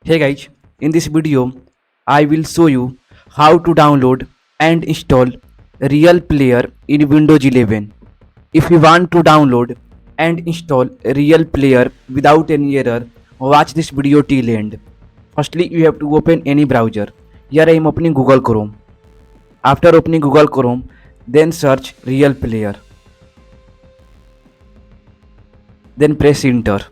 Hey guys, in this video I will show you how to download and install RealPlayer in Windows 11. If you want to download and install RealPlayer without any error, watch this video till end. Firstly, you have to open any browser. Here I am opening Google Chrome. After opening Google Chrome, then search RealPlayer. Then press enter.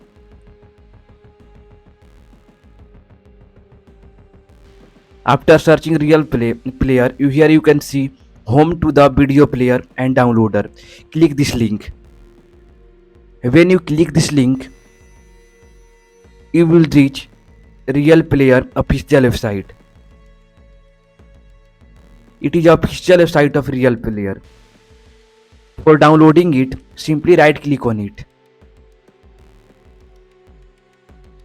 After searching player, here you can see home to the video player and downloader. Click this link. When you click this link, you will reach Real Player official website. It is official website of Real Player. For downloading it, simply right click on it.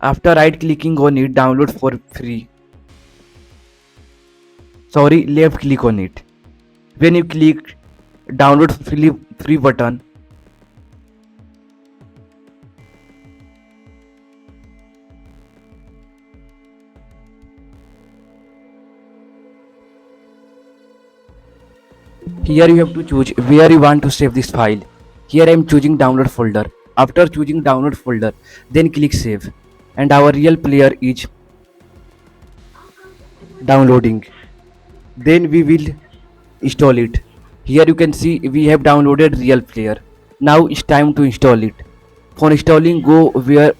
After right clicking on it, download for free. Left click on it. When you click download free button, here you have to choose where you want to save this file. Here I am choosing download folder. After choosing download folder, then click save. And our real player is downloading. Then we will install it. Here you can see we have downloaded real player. Now it's time to install it. For installing, go where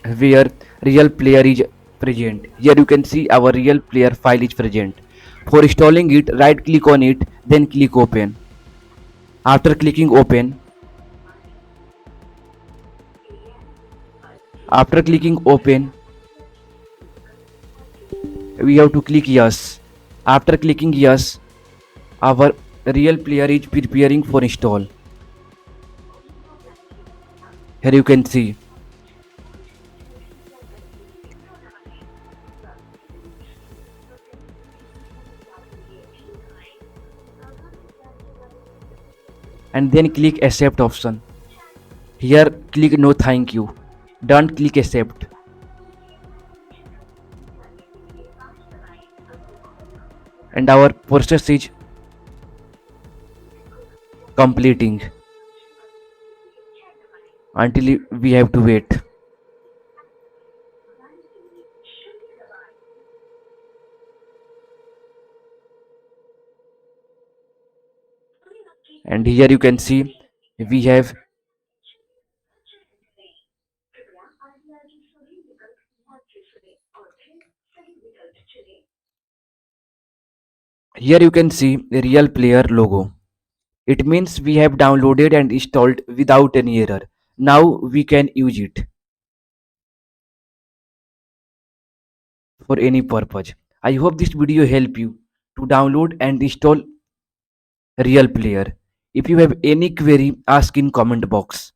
real player is present. Here you can see our real player file is present. For installing it, right click on it, then click open. After clicking open, we have to click yes. After clicking yes, our real player is preparing for install. Here you can see. And then click accept option. Here click no thank you. Don't click accept. And our process is completing until we have to wait. And here you can see we have here you can see the real player logo. It means we have downloaded and installed without any error. Now we can use it for any purpose. I hope this video help you to download and install real player. If you have any query, ask in comment box.